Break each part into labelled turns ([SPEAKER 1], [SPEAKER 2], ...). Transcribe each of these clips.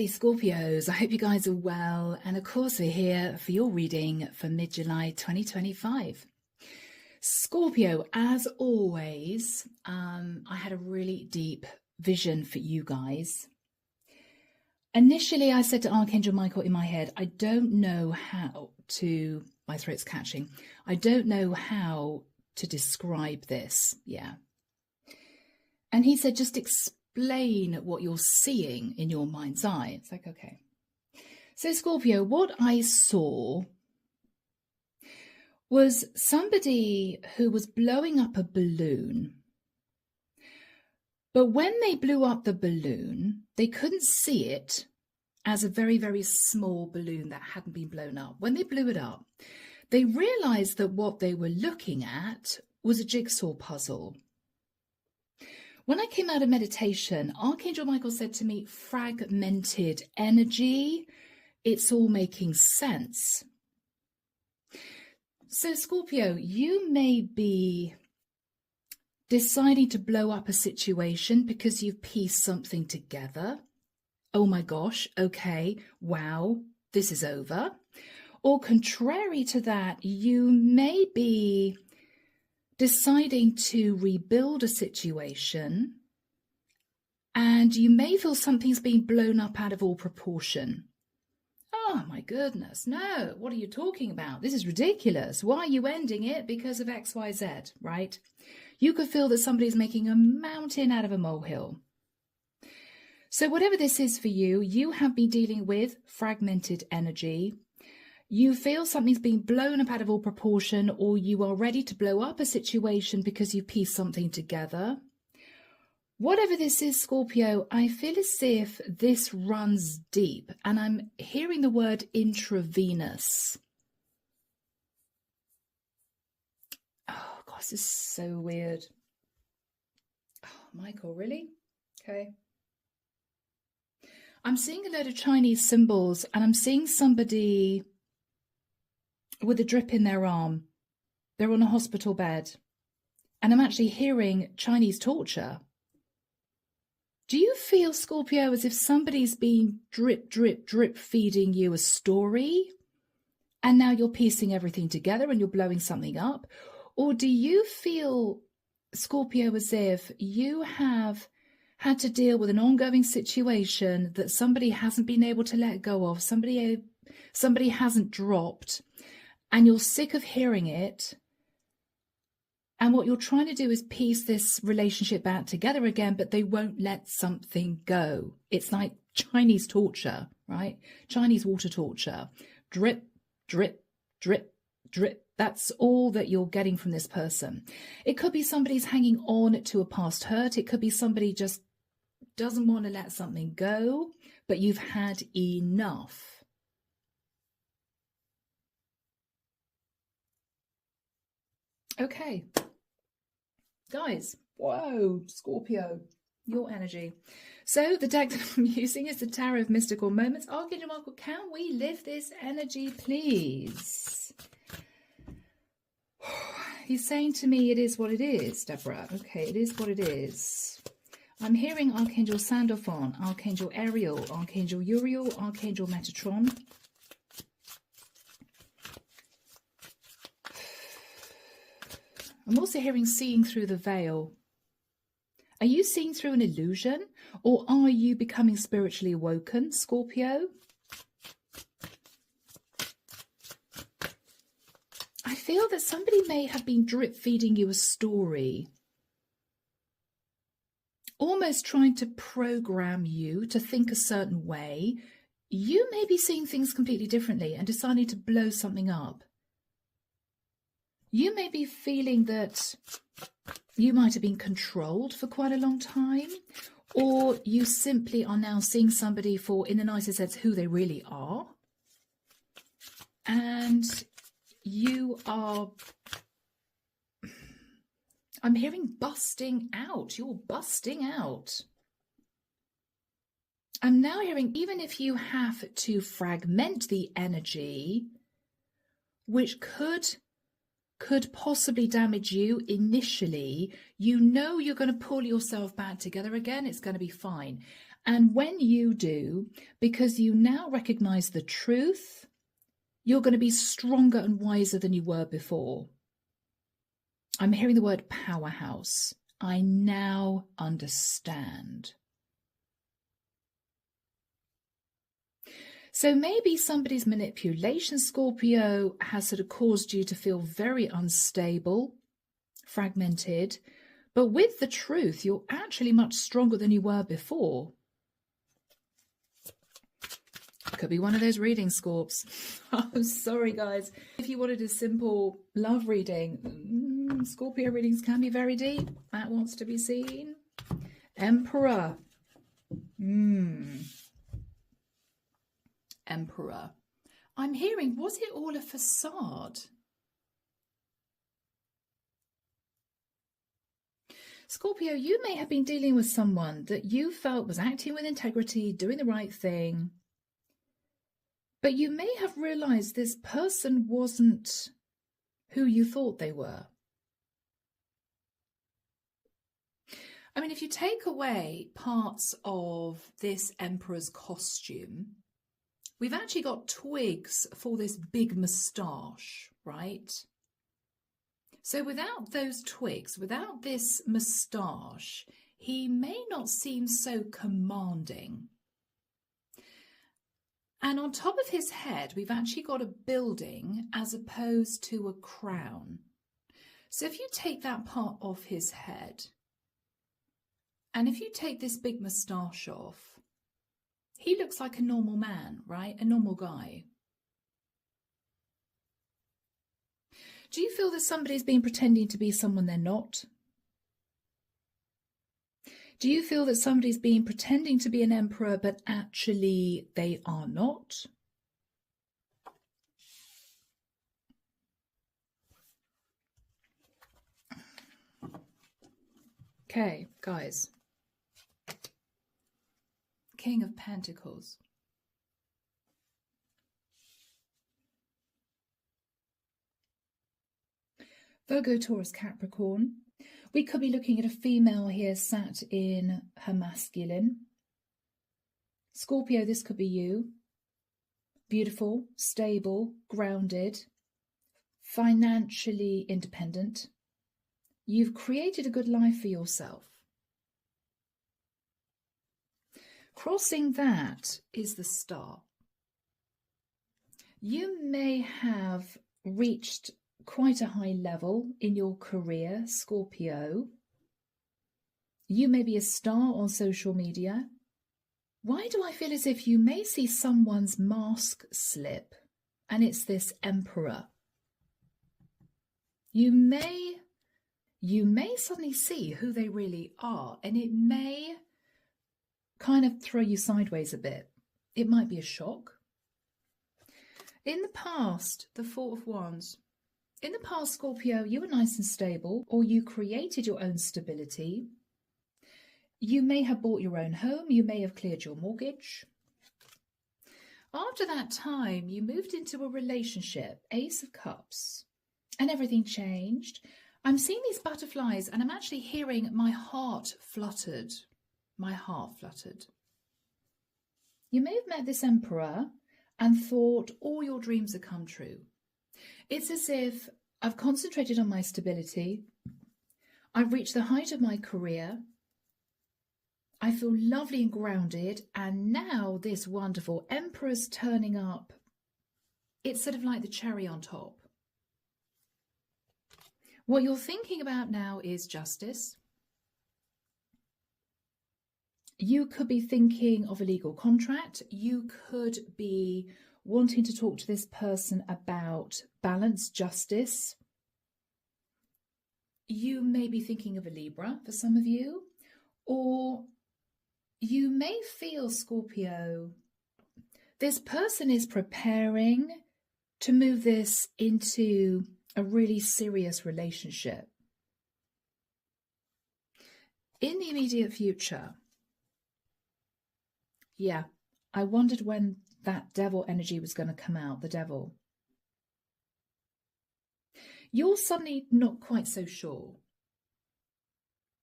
[SPEAKER 1] lovely Scorpios. I hope you guys are well. And of course, we're here for your reading for mid-July 2025. Scorpio, as always, I had a really deep vision for you guys. Initially, I said to Archangel Michael in my head, I don't know how to, my throat's catching, I don't know how to describe this. Yeah. And he said, just explain what you're seeing in your mind's eye. It's like, okay. So Scorpio, what I saw was somebody who was blowing up a balloon. But when they blew up the balloon, they couldn't see it as a very, very small balloon that hadn't been blown up. When they blew it up, they realized that what they were looking at was a jigsaw puzzle. When I came out of meditation, Archangel Michael said to me, fragmented energy, it's all making sense. So Scorpio, you may be deciding to blow up a situation because you've pieced something together. Oh my gosh, okay, wow, this is over. Or contrary to that, you may be deciding to rebuild a situation and you may feel something's being blown up out of all proportion. Oh my goodness, no, what are you talking about? This is ridiculous. Why are you ending it? Because of XYZ, right? You could feel that somebody's making a mountain out of a molehill. So whatever this is for you, you have been dealing with fragmented energy. You feel something's being blown up out of all proportion, or you are ready to blow up a situation because you pieced something together. Whatever this is, Scorpio, I feel as if this runs deep, and I'm hearing the word intravenous. Oh, gosh, this is so weird. Oh, Michael, really? Okay. I'm seeing a load of Chinese symbols, and I'm seeing somebody with a drip in their arm. They're on a hospital bed. And I'm actually hearing Chinese torture. Do you feel, Scorpio, as if somebody's been drip, drip, drip feeding you a story and now you're piecing everything together and you're blowing something up? Or do you feel, Scorpio, as if you have had to deal with an ongoing situation that somebody hasn't been able to let go of, somebody hasn't dropped, and you're sick of hearing it? And what you're trying to do is piece this relationship back together again, but they won't let something go. It's like Chinese torture, right? Chinese water torture. Drip, drip, drip, drip. That's all that you're getting from this person. It could be somebody's hanging on to a past hurt. It could be somebody just doesn't want to let something go, but you've had enough. Okay. Guys, whoa, Scorpio, your energy. So the deck that I'm using is the Tower of Mystical Moments. Archangel Michael, can we lift this energy, please? He's saying to me, it is what it is, Deborah. Okay, it is what it is. I'm hearing Archangel Sandalphon, Archangel Ariel, Archangel Uriel, Archangel Metatron. I'm also hearing seeing through the veil. Are you seeing through an illusion, or are you becoming spiritually awoken, Scorpio? I feel that somebody may have been drip feeding you a story, almost trying to program you to think a certain way. You may be seeing things completely differently and deciding to blow something up. You may be feeling that you might have been controlled for quite a long time, or you simply are now seeing somebody for, in the nicest sense, who they really are. And you are, I'm hearing busting out. You're busting out. I'm now hearing, even if you have to fragment the energy, which could possibly damage you initially, you know you're going to pull yourself back together again. It's going to be fine. And when you do, because you now recognize the truth, you're going to be stronger and wiser than you were before. I'm hearing the word powerhouse. I now understand. So maybe somebody's manipulation, Scorpio, has sort of caused you to feel very unstable, fragmented. But with the truth, you're actually much stronger than you were before. Could be one of those reading, Scorps. I'm sorry, guys. If you wanted a simple love reading, Scorpio readings can be very deep. That wants to be seen. Emperor. Emperor. I'm hearing, was it all a facade? Scorpio, you may have been dealing with someone that you felt was acting with integrity, doing the right thing. But you may have realized this person wasn't who you thought they were. I mean, if you take away parts of this emperor's costume, we've actually got twigs for this big moustache, right? So without those twigs, without this moustache, he may not seem so commanding. And on top of his head, we've actually got a building as opposed to a crown. So if you take that part off his head, and if you take this big moustache off, he looks like a normal man, right? A normal guy. Do you feel that somebody's been pretending to be someone they're not? Do you feel that somebody's been pretending to be an emperor, but actually they are not? Okay, guys. King of Pentacles. Virgo, Taurus, Capricorn. We could be looking at a female here sat in her masculine. Scorpio, this could be you. Beautiful, stable, grounded, financially independent. You've created a good life for yourself. Crossing that is the Star. You may have reached quite a high level in your career, Scorpio. You may be a star on social media. Why do I feel as if you may see someone's mask slip, and it's this emperor? You may suddenly see who they really are, and it may kind of throw you sideways a bit. It might be a shock. In the past, the Four of Wands. In the past, Scorpio, you were nice and stable, or you created your own stability. You may have bought your own home. You may have cleared your mortgage. After that time, you moved into a relationship, Ace of Cups, and everything changed. I'm seeing these butterflies, and I'm actually hearing my heart fluttered. My heart fluttered. You may have met this emperor and thought all your dreams have come true. It's as if I've concentrated on my stability. I've reached the height of my career. I feel lovely and grounded. And now this wonderful emperor's turning up. It's sort of like the cherry on top. What you're thinking about now is justice. You could be thinking of a legal contract. You could be wanting to talk to this person about balance, justice. You may be thinking of a Libra for some of you, or you may feel, Scorpio, this person is preparing to move this into a really serious relationship. In the immediate future, yeah, I wondered when that devil energy was going to come out, the devil. You're suddenly not quite so sure.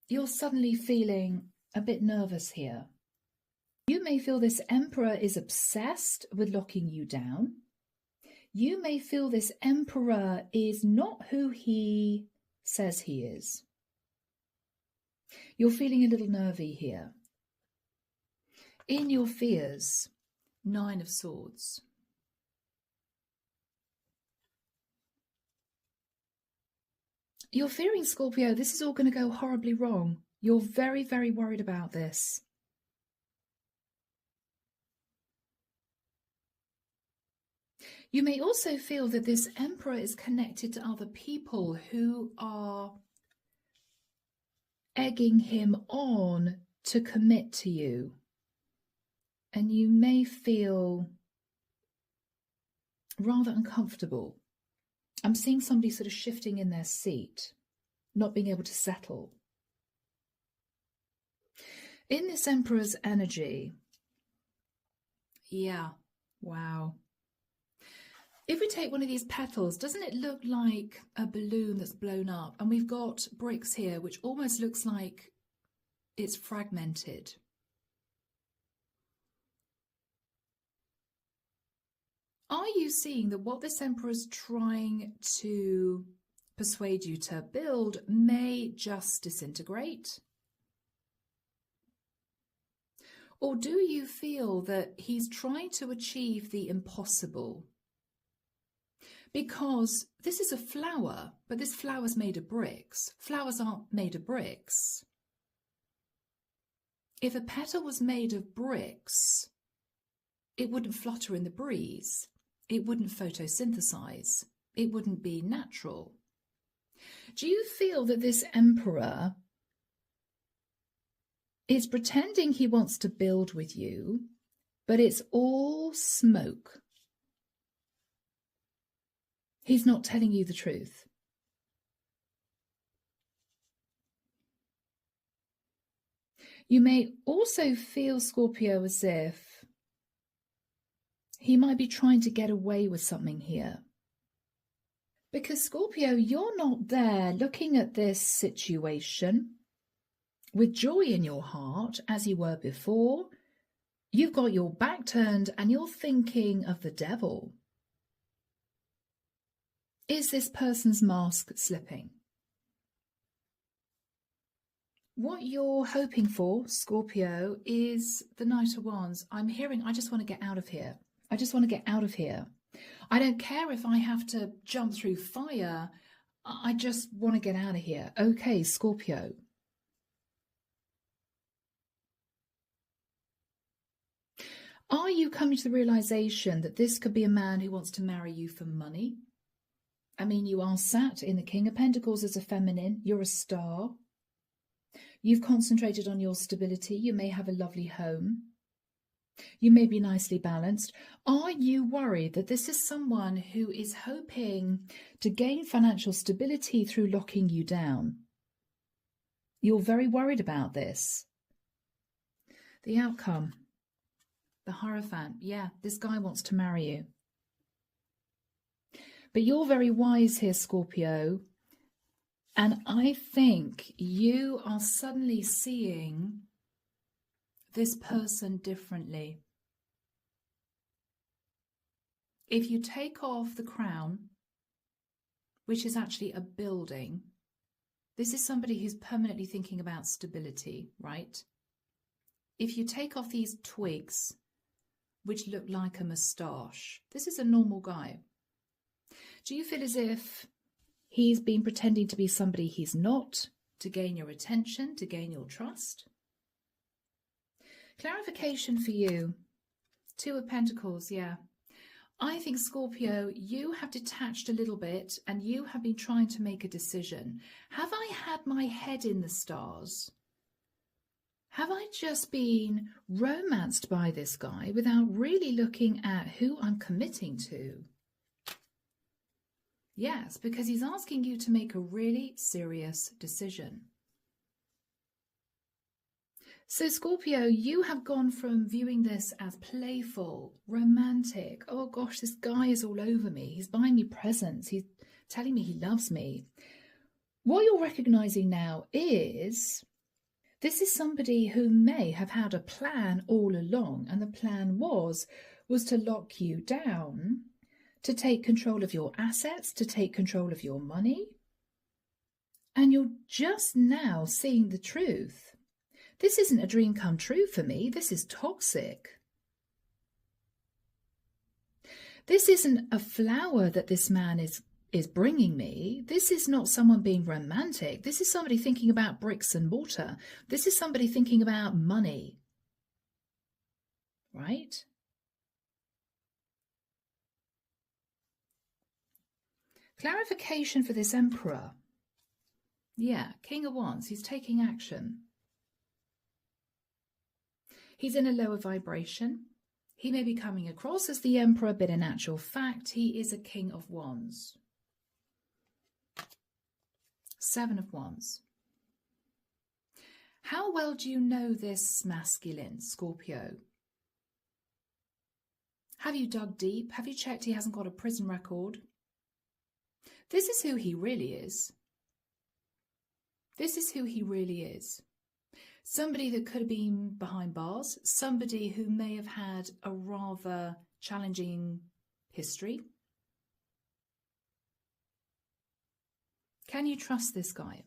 [SPEAKER 1] You're suddenly feeling a bit nervous here. You may feel this Emperor is obsessed with locking you down. You may feel this Emperor is not who he says he is. You're feeling a little nervy here. In your fears, 9 of Swords. You're fearing, Scorpio, this is all going to go horribly wrong. You're very, very worried about this. You may also feel that this Emperor is connected to other people who are egging him on to commit to you. And you may feel rather uncomfortable. I'm seeing somebody sort of shifting in their seat, not being able to settle. In this Emperor's energy, yeah, wow. If we take one of these petals, doesn't it look like a balloon that's blown up? And we've got bricks here, which almost looks like it's fragmented. Are you seeing that what this Emperor is trying to persuade you to build may just disintegrate? Or do you feel that he's trying to achieve the impossible? Because this is a flower, but this flower's made of bricks. Flowers aren't made of bricks. If a petal was made of bricks, it wouldn't flutter in the breeze. It wouldn't photosynthesize. It wouldn't be natural. Do you feel that this Emperor is pretending he wants to build with you, but it's all smoke? He's not telling you the truth. You may also feel, Scorpio, as if he might be trying to get away with something here. Because, Scorpio, you're not there looking at this situation with joy in your heart as you were before. You've got your back turned and you're thinking of the devil. Is this person's mask slipping? What you're hoping for, Scorpio, is the Knight of Wands. I'm hearing, I just want to get out of here. I just want to get out of here. I don't care if I have to jump through fire. I just want to get out of here. Okay, Scorpio. Are you coming to the realization that this could be a man who wants to marry you for money? I mean, you are sat in the King of Pentacles as a feminine. You're a star. You've concentrated on your stability. You may have a lovely home. You may be nicely balanced. Are you worried that this is someone who is hoping to gain financial stability through locking you down? You're very worried about this. The outcome. The Hierophant. Yeah, this guy wants to marry you. But you're very wise here, Scorpio. And I think you are suddenly seeing this person differently. If you take off the crown, which is actually a building, this is somebody who's permanently thinking about stability, right? If you take off these twigs, which look like a moustache, this is a normal guy. Do you feel as if he's been pretending to be somebody he's not, to gain your attention, to gain your trust? Clarification for you. 2 of Pentacles, yeah. I think, Scorpio, you have detached a little bit and you have been trying to make a decision. Have I had my head in the stars? Have I just been romanced by this guy without really looking at who I'm committing to? Yes, because he's asking you to make a really serious decision. So, Scorpio, you have gone from viewing this as playful, romantic. Oh gosh, this guy is all over me. He's buying me presents. He's telling me he loves me. What you're recognizing now is This is somebody who may have had a plan all along, and the plan was to lock you down, to take control of your assets, to take control of your money. And you're just now seeing the truth. This isn't a dream come true for me. This is toxic. This isn't a flower that this man is bringing me. This is not someone being romantic. This is somebody thinking about bricks and mortar. This is somebody thinking about money. Right? Clarification for this emperor. Yeah, King of Wands. He's taking action. He's in a lower vibration. He may be coming across as the emperor, but in actual fact, he is a King of Wands. 7 of Wands. How well do you know this masculine, Scorpio? Have you dug deep? Have you checked he hasn't got a prison record? This is who he really is. This is who he really is. Somebody that could have been behind bars, somebody who may have had a rather challenging history. Can you trust this guy?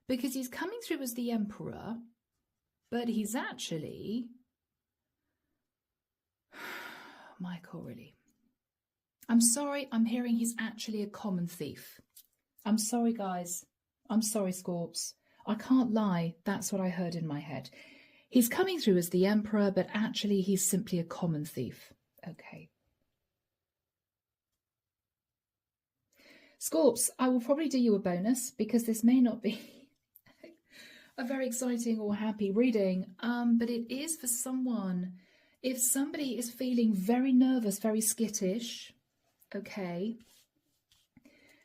[SPEAKER 1] Because he's coming through as the emperor, but he's actually... Michael, really? I'm sorry, I'm hearing he's actually a common thief. I'm sorry, guys. I'm sorry, Scorps. I can't lie, that's what I heard in my head. He's coming through as the emperor, but actually he's simply a common thief. Okay. Scorps, I will probably do you a bonus because this may not be a very exciting or happy reading, but it is for someone, if somebody is feeling very nervous, very skittish, okay,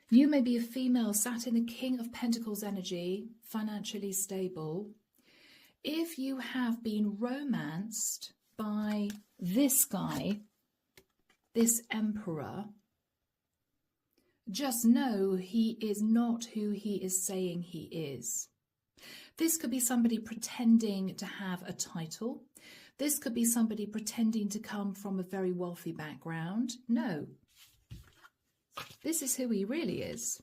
[SPEAKER 1] you may be a female sat in the King of Pentacles energy, financially stable. If you have been romanced by this guy, this emperor, just know he is not who he is saying he is. This could be somebody pretending to have a title. This could be somebody pretending to come from a very wealthy background. No. This is who he really is.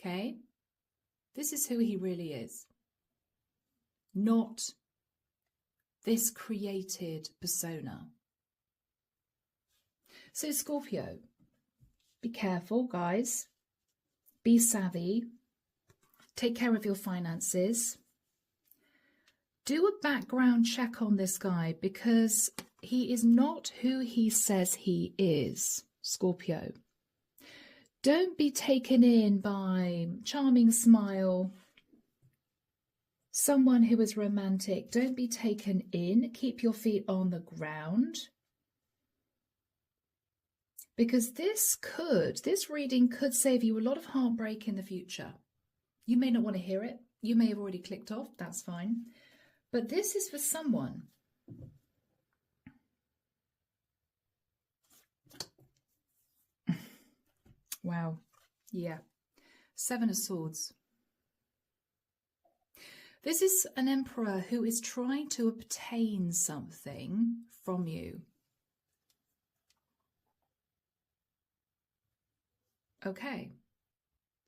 [SPEAKER 1] Okay? This is who he really is. Not this created persona. So Scorpio, be careful, guys. Be savvy. Take care of your finances. Do a background check on this guy because he is not who he says he is, Scorpio. Don't be taken in by charming smile, someone who is romantic. Don't be taken in. Keep your feet on the ground. Because this reading could save you a lot of heartbreak in the future. You may not want to hear it. You may have already clicked off. That's fine. But this is for someone. Wow. Yeah. 7 of Swords. This is an emperor who is trying to obtain something from you. Okay.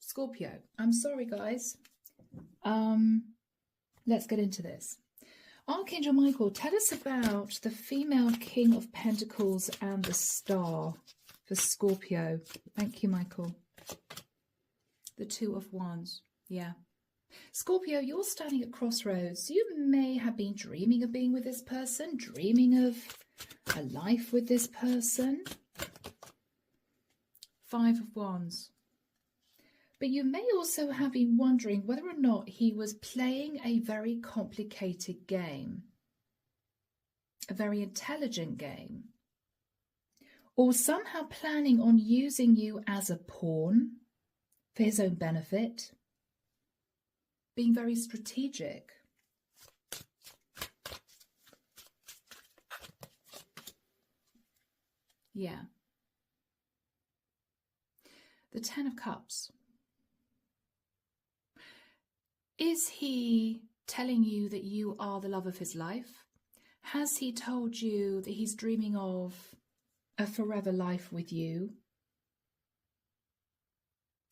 [SPEAKER 1] Scorpio. I'm sorry, guys. Let's get into this. Archangel Michael, tell us about the female King of Pentacles and the Star for Scorpio. Thank you, Michael. The 2 of Wands. Yeah. Scorpio, you're standing at crossroads. You may have been dreaming of being with this person, dreaming of a life with this person. 5 of Wands. But you may also have been wondering whether or not he was playing a very complicated game, a very intelligent game, or somehow planning on using you as a pawn for his own benefit, being very strategic. Yeah. The 10 of Cups. Is he telling you that you are the love of his life? Has he told you that he's dreaming of a forever life with you?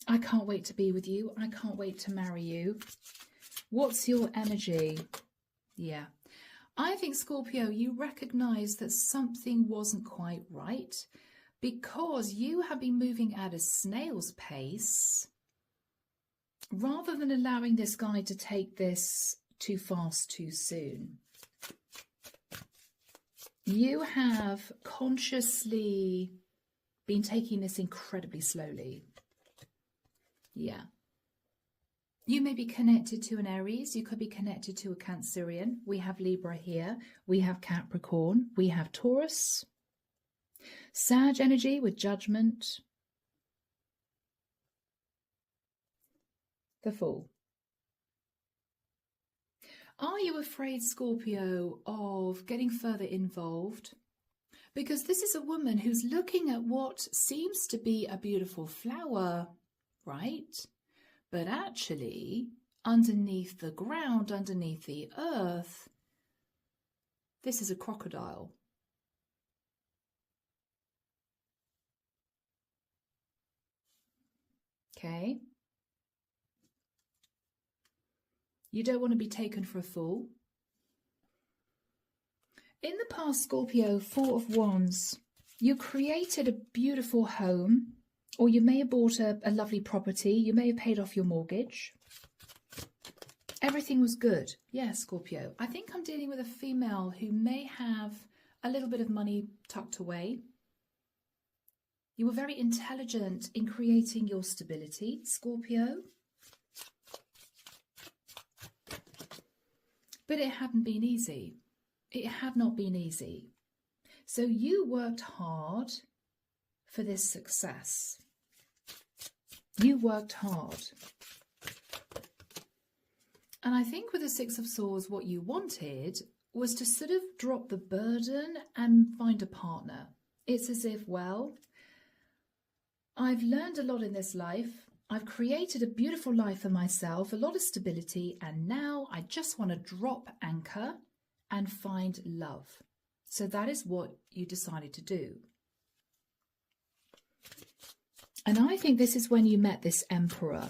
[SPEAKER 1] I can't wait to be with you. I can't wait to marry you. What's your energy? Yeah. I think, Scorpio, you recognize that something wasn't quite right because you have been moving at a snail's pace rather than allowing this guy to take this too fast too soon. You have consciously been taking this incredibly slowly. Yeah. You may be connected to an Aries. You could be connected to a Cancerian. We have Libra here. We have Capricorn. We have Taurus. Sag energy with Judgment. The Fool. Are you afraid, Scorpio, of getting further involved? Because this is a woman who's looking at what seems to be a beautiful flower, right? But actually, underneath the ground, underneath the earth, this is a crocodile. Okay? You don't want to be taken for a fool. In the past, Scorpio, Four of Wands, you created a beautiful home, or you may have bought a lovely property. You may have paid off your mortgage. Everything was good. Yeah, Scorpio. I think I'm dealing with a female who may have a little bit of money tucked away. You were very intelligent in creating your stability, Scorpio. But it hadn't been easy. It had not been easy. So you worked hard for this success. You worked hard. And I think with the Six of Swords, what you wanted was to sort of drop the burden and find a partner. It's as if, well, I've learned a lot in this life. I've created a beautiful life for myself, a lot of stability, and now I just want to drop anchor and find love. So that is what you decided to do. And I think this is when you met this Emperor.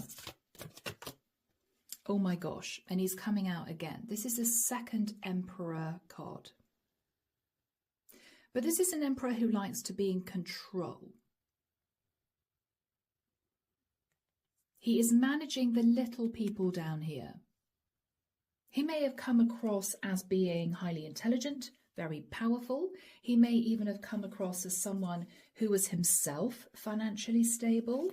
[SPEAKER 1] Oh my gosh, and he's coming out again. This is the second Emperor card. But this is an Emperor who likes to be in control. He is managing the little people down here. He may have come across as being highly intelligent, very powerful. He may even have come across as someone who was himself financially stable.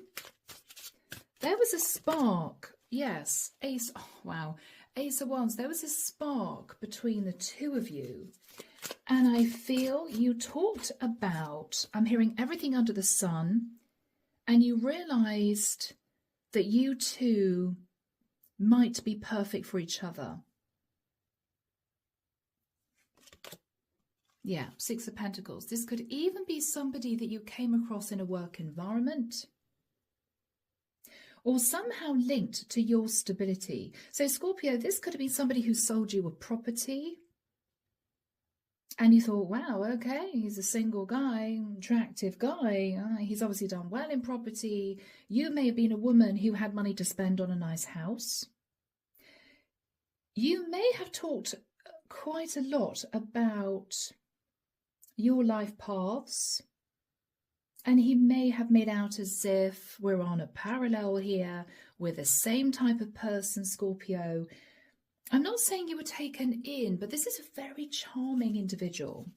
[SPEAKER 1] There was a spark. Yes, Ace, oh wow, Ace of Wands. There was a spark between the two of you. And I feel you talked about, I'm hearing everything under the sun, and you realized that you two might be perfect for each other. Yeah, Six of Pentacles. This could even be somebody that you came across in a work environment or somehow linked to your stability. So Scorpio, this could have been somebody who sold you a property and you thought, wow, okay, he's a single guy, attractive guy. He's obviously done well in property. You may have been a woman who had money to spend on a nice house. You may have talked quite a lot about your life paths, and he may have made out as if we're on a parallel here. We're the same type of person, Scorpio. I'm not saying you were taken in, but this is a very charming individual.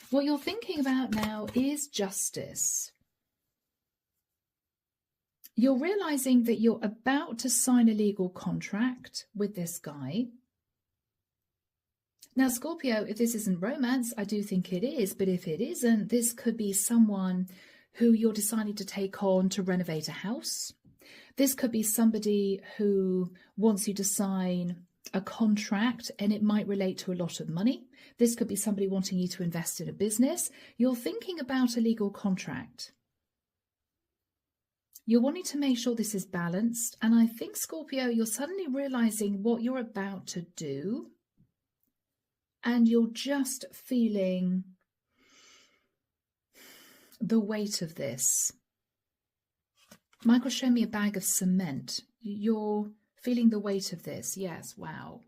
[SPEAKER 1] What you're thinking about now is justice. You're realizing that you're about to sign a legal contract with this guy. Now, Scorpio, if this isn't romance, I do think it is, but if it isn't, this could be someone who you're deciding to take on to renovate a house. This could be somebody who wants you to sign a contract and it might relate to a lot of money. This could be somebody wanting you to invest in a business. You're thinking about a legal contract. You're wanting to make sure this is balanced. And I think, Scorpio, you're suddenly realizing what you're about to do. And you're just feeling the weight of this. Michael showed me a bag of cement. You're feeling the weight of this. Yes, wow.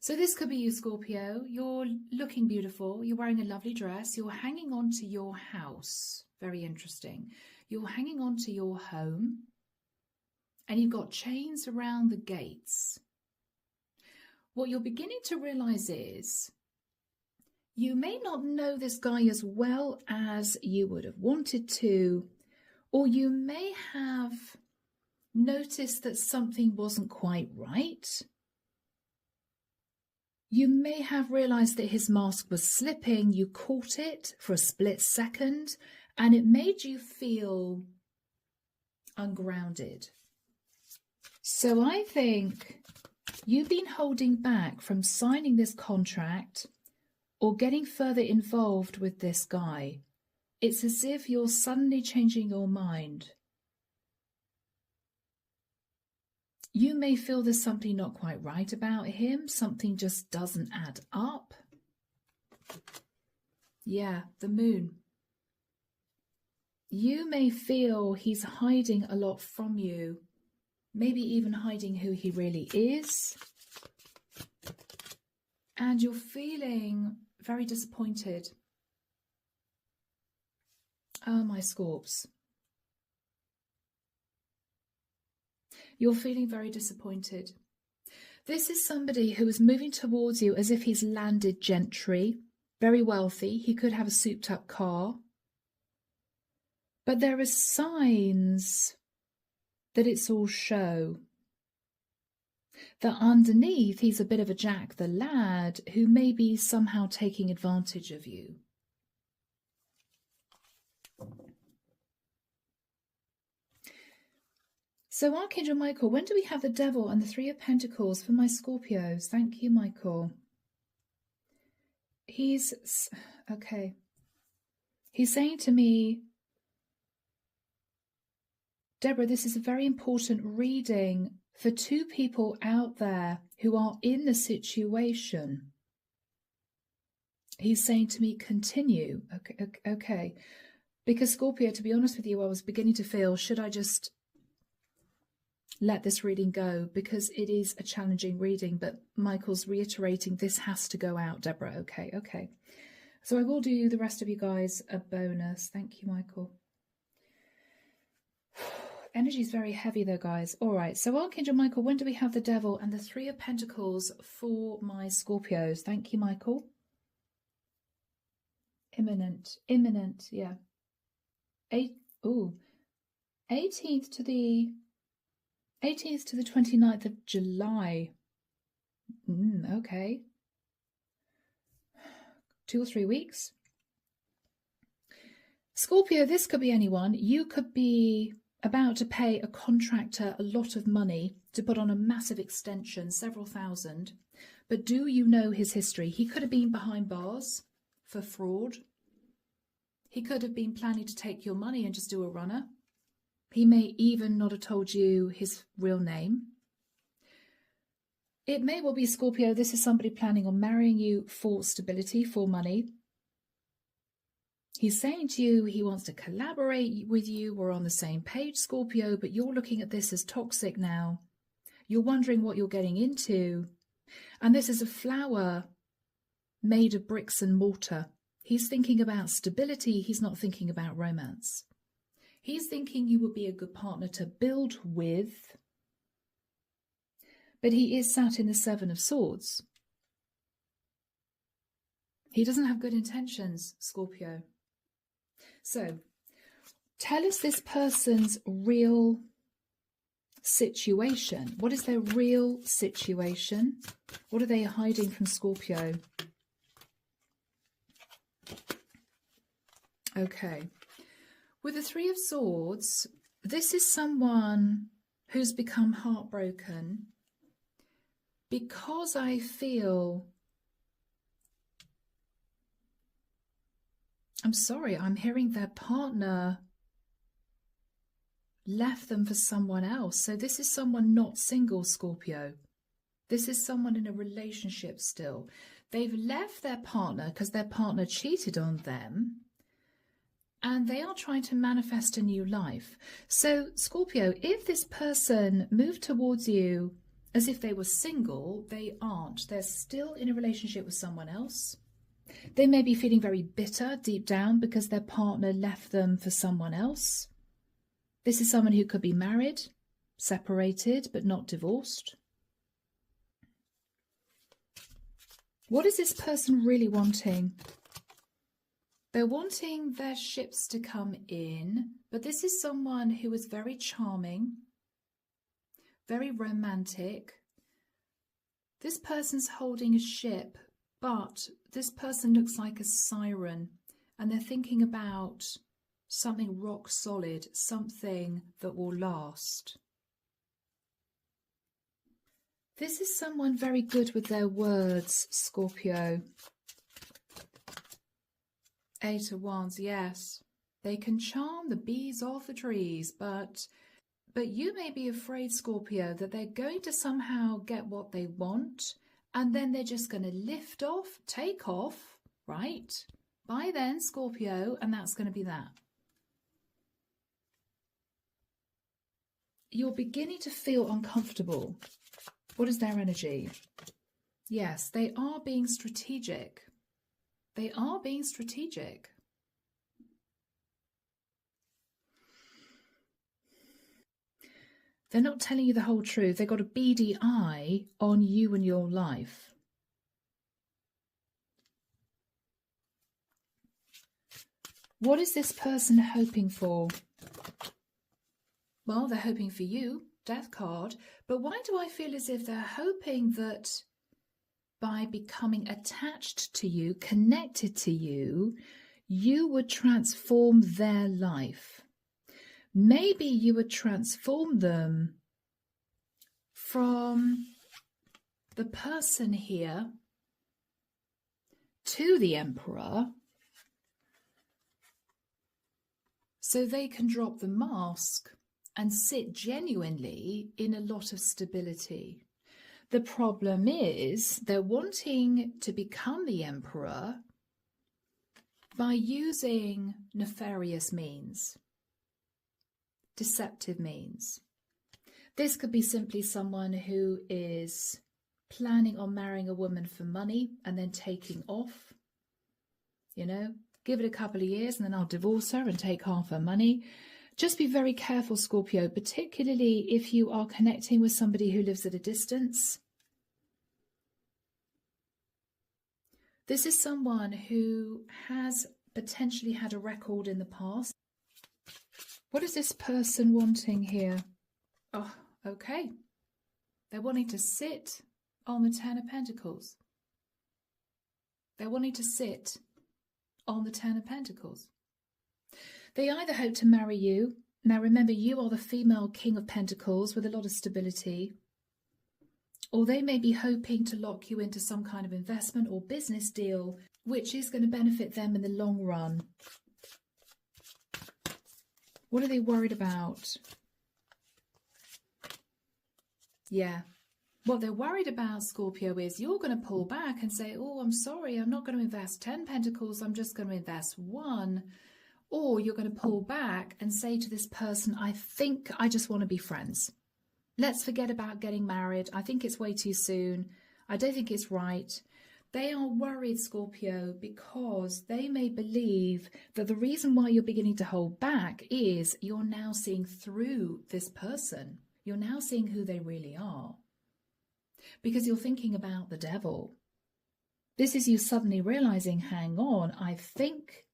[SPEAKER 1] So this could be you, Scorpio. You're looking beautiful. You're wearing a lovely dress. You're hanging on to your house. Very interesting. You're hanging on to your home. And you've got chains around the gates. What you're beginning to realize is you may not know this guy as well as you would have wanted to, or you may have noticed that something wasn't quite right. You may have realized that his mask was slipping. You caught it for a split second, and it made you feel ungrounded. So I think you've been holding back from signing this contract or getting further involved with this guy. It's as if you're suddenly changing your mind. You may feel there's something not quite right about him. Something just doesn't add up. Yeah, the moon. You may feel he's hiding a lot from you. Maybe even hiding who he really is. And you're feeling very disappointed. Oh, my Scorps. You're feeling very disappointed. This is somebody who is moving towards you as if he's landed gentry, very wealthy. He could have a souped-up car. But there are signs that it's all show. That underneath, he's a bit of a Jack the Lad who may be somehow taking advantage of you. So, Archangel Michael, when do we have the Devil and the Three of Pentacles for my Scorpios? Thank you, Michael. He's, okay. He's saying to me, Deborah, this is a very important reading for two people out there who are in the situation. He's saying to me, continue. Okay. Because Scorpio, to be honest with you, I was beginning to feel, should I just let this reading go? Because it is a challenging reading, but Michael's reiterating this has to go out, Deborah. Okay. So I will do the rest of you guys a bonus. Thank you, Michael. Energy is very heavy though, guys. All right, so Archangel Michael, when do we have the Devil and the Three of Pentacles for my Scorpios? Thank you, Michael. Imminent, yeah. 18th to the 29th of July. Okay. 2 or 3 weeks. Scorpio, this could be anyone. You could be about to pay a contractor a lot of money to put on a massive extension, several thousand. But do you know his history? He could have been behind bars for fraud. He could have been planning to take your money and just do a runner. He may even not have told you his real name. It may well be, Scorpio, this is somebody planning on marrying you for stability, for money. He's saying to you he wants to collaborate with you. We're on the same page, Scorpio, but you're looking at this as toxic now. You're wondering what you're getting into. And this is a flower made of bricks and mortar. He's thinking about stability. He's not thinking about romance. He's thinking you would be a good partner to build with. But he is sat in the Seven of Swords. He doesn't have good intentions, Scorpio. So, tell us this person's real situation. What is their real situation? What are they hiding from, Scorpio? Okay. With the Three of Swords, this is someone who's become heartbroken because I feel... I'm sorry, I'm hearing their partner left them for someone else. So this is someone not single, Scorpio. This is someone in a relationship still. They've left their partner because their partner cheated on them, and they are trying to manifest a new life. So, Scorpio, if this person moved towards you as if they were single, they aren't. They're still in a relationship with someone else. They may be feeling very bitter deep down because their partner left them for someone else. This is someone who could be married, separated, but not divorced. What is this person really wanting? They're wanting their ships to come in, but this is someone who is very charming, very romantic. This person's holding a ship, but this person looks like a siren, and they're thinking about something rock solid, something that will last. This is someone very good with their words, Scorpio. Eight of Wands, yes. They can charm the bees off the trees, but you may be afraid, Scorpio, that they're going to somehow get what they want, and then they're just going to lift off, take off, right? By then, Scorpio, and that's going to be that. You're beginning to feel uncomfortable. What is their energy? Yes, they are being strategic. They are being strategic. They're not telling you the whole truth. They've got a beady eye on you and your life. What is this person hoping for? Well, they're hoping for you, Death card. But why do I feel as if they're hoping that by becoming attached to you, connected to you, you would transform their life? Maybe you would transform them from the person here to the Emperor, so they can drop the mask and sit genuinely in a lot of stability. The problem is they're wanting to become the Emperor by using nefarious means, deceptive means. This could be simply someone who is planning on marrying a woman for money and then taking off. You know, give it a couple of years and then I'll divorce her and take half her money. Just be very careful, Scorpio, particularly if you are connecting with somebody who lives at a distance. This is someone who has potentially had a record in the past. What is this person wanting here? Oh, okay. They're wanting to sit on the Ten of Pentacles. They're wanting to sit on the Ten of Pentacles. They either hope to marry you. Now remember, you are the female King of Pentacles with a lot of stability. Or they may be hoping to lock you into some kind of investment or business deal, which is going to benefit them in the long run. What are they worried about? Yeah. What they're worried about, Scorpio, is you're going to pull back and say, oh, I'm sorry, I'm not going to invest 10 pentacles, I'm just going to invest 1. Or you're going to pull back and say to this person, I think I just want to be friends. Let's forget about getting married. I think it's way too soon. I don't think it's right. They are worried, Scorpio, because they may believe that the reason why you're beginning to hold back is you're now seeing through this person. You're now seeing who they really are. Because you're thinking about the devil. This is you suddenly realizing, hang on, I think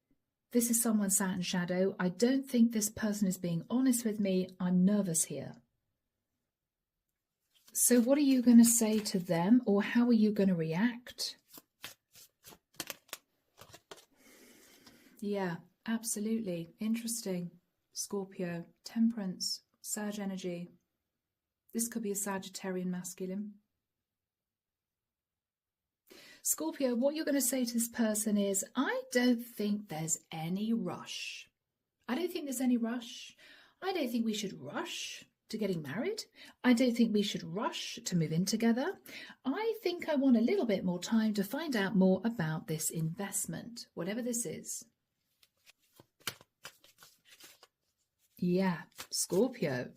[SPEAKER 1] this is someone sat in shadow. I don't think this person is being honest with me. I'm nervous here. So what are you going to say to them, or how are you going to react? Yeah, absolutely. Interesting. Scorpio, Temperance, Sag energy. This could be a Sagittarian masculine. Scorpio, what you're going to say to this person is, I don't think there's any rush. I don't think there's any rush. I don't think we should rush to getting married. I don't think we should rush to move in together. I think I want a little bit more time to find out more about this investment, whatever this is. Yeah, Scorpio.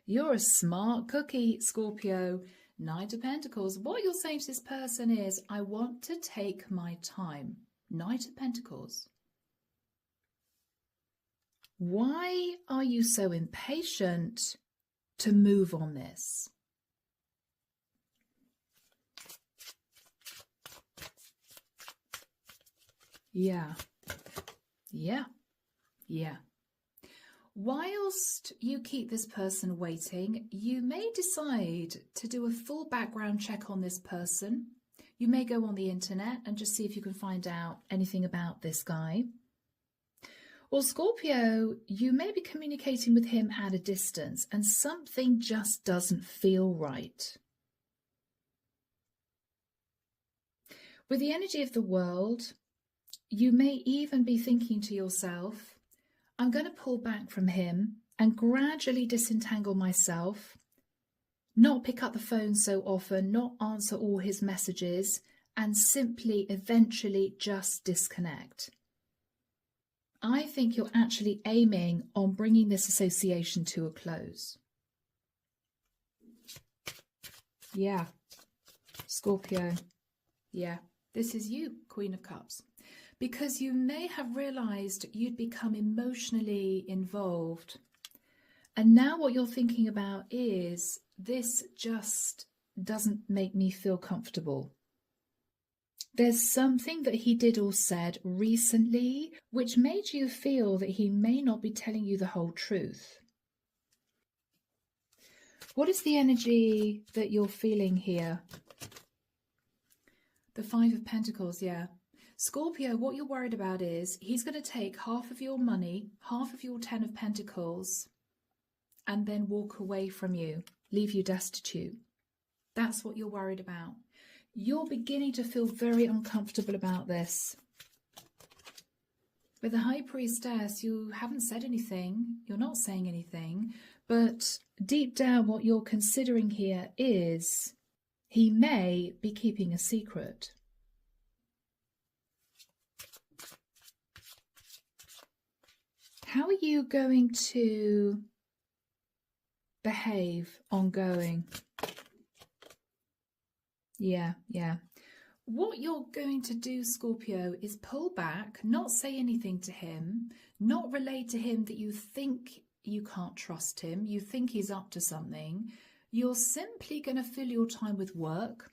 [SPEAKER 1] You're a smart cookie, Scorpio. Knight of Pentacles. What you're saying to this person is, I want to take my time. Knight of Pentacles. Why are you so impatient to move on this? Yeah. Whilst you keep this person waiting, you may decide to do a full background check on this person. You may go on the internet and just see if you can find out anything about this guy. Or Scorpio, you may be communicating with him at a distance and something just doesn't feel right. With the energy of the world, you may even be thinking to yourself, I'm going to pull back from him and gradually disentangle myself, not pick up the phone so often, not answer all his messages, and simply eventually just disconnect. I think you're actually aiming on bringing this association to a close. Yeah, Scorpio. Yeah, this is you, Queen of Cups. Because you may have realized you'd become emotionally involved. And now what you're thinking about is, this just doesn't make me feel comfortable. There's something that he did or said recently which made you feel that he may not be telling you the whole truth. What is the energy that you're feeling here? The Five of Pentacles, yeah. Scorpio, what you're worried about is he's going to take half of your money, half of your 10 of Pentacles, and then walk away from you, leave you destitute. That's what you're worried about. You're beginning to feel very uncomfortable about this. With the High Priestess, you haven't said anything, you're not saying anything, but deep down what you're considering here is he may be keeping a secret. How are you going to behave ongoing? Yeah. What you're going to do, Scorpio, is pull back, not say anything to him, not relate to him that you think you can't trust him, you think he's up to something. You're simply going to fill your time with work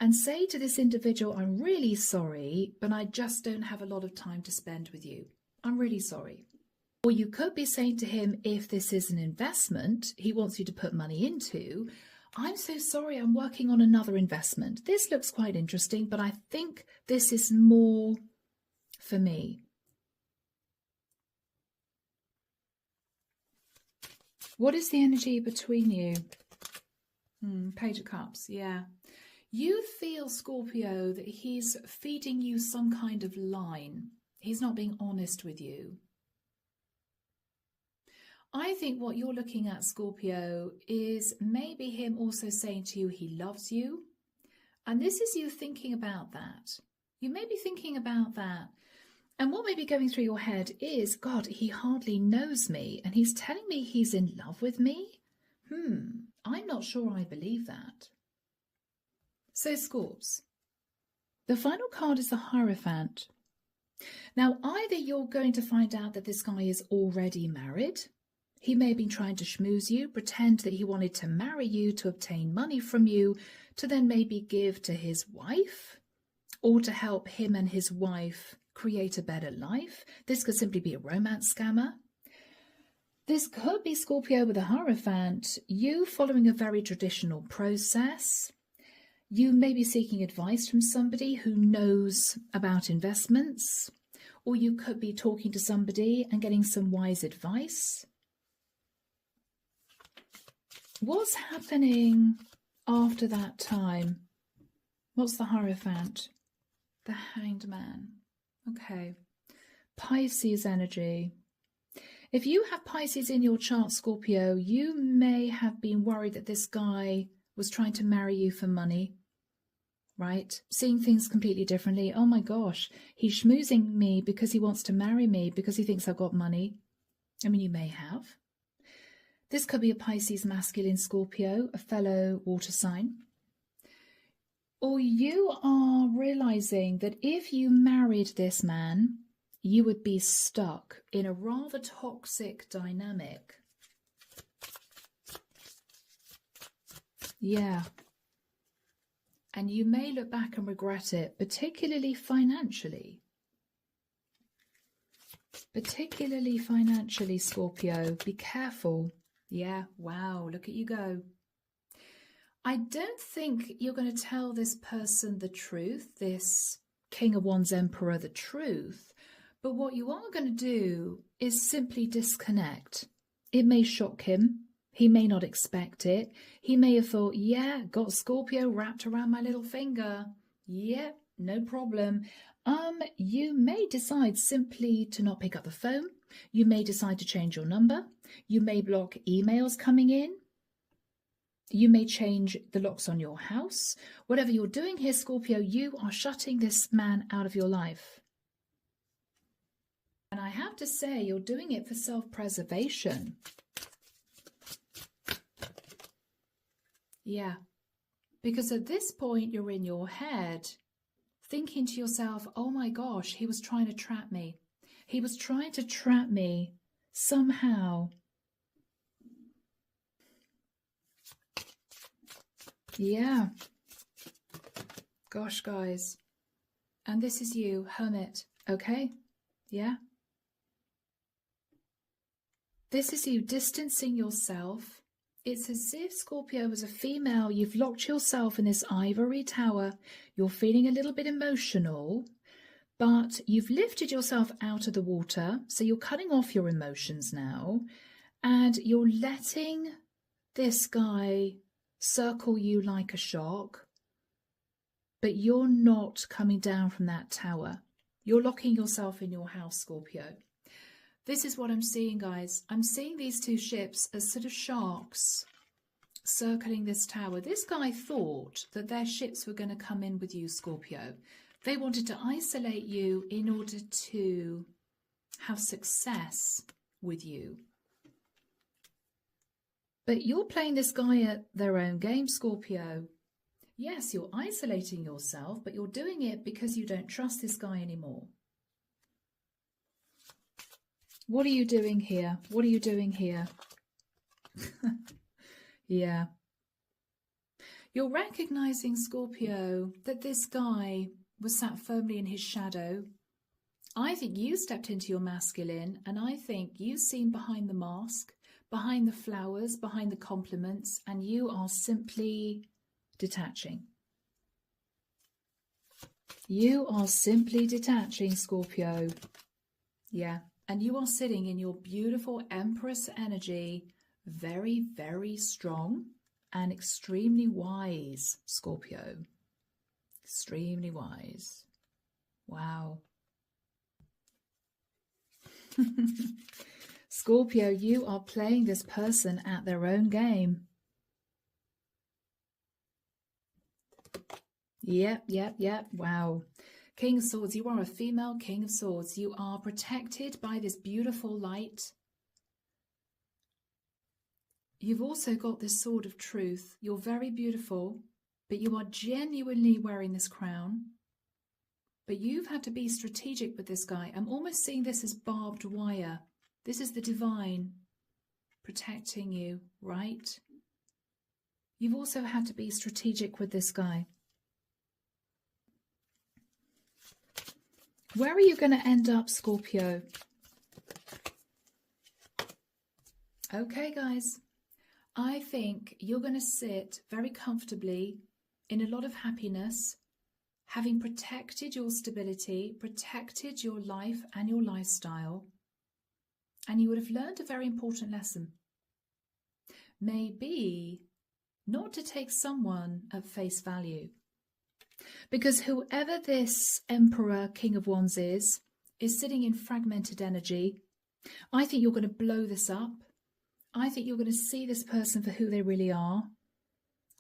[SPEAKER 1] and say to this individual, I'm really sorry, but I just don't have a lot of time to spend with you. I'm really sorry. Or you could be saying to him, if this is an investment he wants you to put money into, I'm so sorry, I'm working on another investment. This looks quite interesting, but I think this is more for me. What is the energy between you? Page of Cups, yeah. You feel, Scorpio, that he's feeding you some kind of line. He's not being honest with you. I think what you're looking at, Scorpio, is maybe him also saying to you he loves you. And this is you thinking about that. You may be thinking about that. And what may be going through your head is, God, he hardly knows me and he's telling me he's in love with me? I'm not sure I believe that. So, Scorps, the final card is the Hierophant. Now, either you're going to find out that this guy is already married. He may have been trying to schmooze you, pretend that he wanted to marry you to obtain money from you, to then maybe give to his wife, or to help him and his wife create a better life. This could simply be a romance scammer. This could be, Scorpio, with a Hierophant, you following a very traditional process. You may be seeking advice from somebody who knows about investments, or you could be talking to somebody and getting some wise advice. What's happening after that time? What's the Hierophant? The Hanged Man. Okay. Pisces energy. If you have Pisces in your chart, Scorpio, you may have been worried that this guy was trying to marry you for money, right? Seeing things completely differently. Oh my gosh, he's schmoozing me because he wants to marry me because he thinks I've got money. I mean, you may have. This could be a Pisces masculine Scorpio, a fellow water sign. Or you are realizing that if you married this man, you would be stuck in a rather toxic dynamic. Yeah. And you may look back and regret it, particularly financially. Particularly financially, Scorpio. Be careful. Yeah, wow, look at you go. I don't think you're going to tell this person the truth, this King of Wands Emperor, the truth. But what you are going to do is simply disconnect. It may shock him. He may not expect it. He may have thought, yeah, got Scorpio wrapped around my little finger. Yeah, no problem. You may decide simply to not pick up the phone. You may decide to change your number. You may block emails coming in. You may change the locks on your house. Whatever you're doing here, Scorpio, you are shutting this man out of your life. And I have to say, you're doing it for self-preservation. Yeah, because at this point, you're in your head thinking to yourself, oh my gosh, he was trying to trap me. He was trying to trap me somehow. Yeah. Gosh, guys. And this is you, Hermit, okay? Yeah? This is you distancing yourself. It's as if, Scorpio, as a female, you've locked yourself in this ivory tower. You're feeling a little bit emotional, but you've lifted yourself out of the water. So you're cutting off your emotions now, and you're letting this guy circle you like a shark, but you're not coming down from that tower. You're locking yourself in your house, Scorpio. This is what I'm seeing, guys. I'm seeing these two ships as sort of sharks circling this tower. This guy thought that their ships were going to come in with you, Scorpio. They wanted to isolate you in order to have success with you. But you're playing this guy at their own game, Scorpio. Yes, you're isolating yourself, but you're doing it because you don't trust this guy anymore. What are you doing here? What are you doing here? Yeah. You're recognizing, Scorpio, that this guy was sat firmly in his shadow. I think you stepped into your masculine, and I think you've seen behind the mask, behind the flowers, behind the compliments, and you are simply detaching. You are simply detaching, Scorpio. Yeah. And you are sitting in your beautiful Empress energy, very, very strong and extremely wise, Scorpio. Extremely wise. Wow. Scorpio, you are playing this person at their own game. Yep. Wow. King of Swords, you are a female King of Swords. You are protected by this beautiful light. You've also got this sword of truth. You're very beautiful, but you are genuinely wearing this crown. But you've had to be strategic with this guy. I'm almost seeing this as barbed wire. This is the divine protecting you, right? You've also had to be strategic with this guy. Where are you going to end up, Scorpio? Okay, guys. I think you're going to sit very comfortably in a lot of happiness, having protected your stability, protected your life and your lifestyle. And you would have learned a very important lesson. Maybe not to take someone at face value. Because whoever this Emperor, King of Wands is sitting in fragmented energy. I think you're going to blow this up. I think you're going to see this person for who they really are.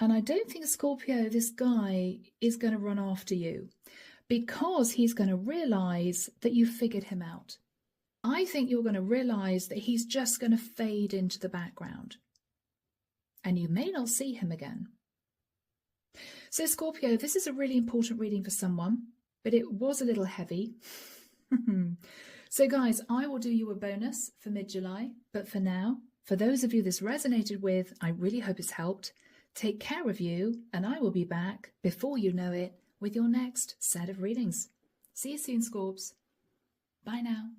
[SPEAKER 1] And I don't think, Scorpio, this guy is going to run after you because he's going to realize that you figured him out. I think you're going to realize that he's just going to fade into the background. And you may not see him again. So, Scorpio, this is a really important reading for someone, but it was a little heavy. So, guys, I will do you a bonus for mid-July. But for now, for those of you this resonated with, I really hope it's helped. Take care of you, and I will be back before you know it with your next set of readings. See you soon, Scorps. Bye now.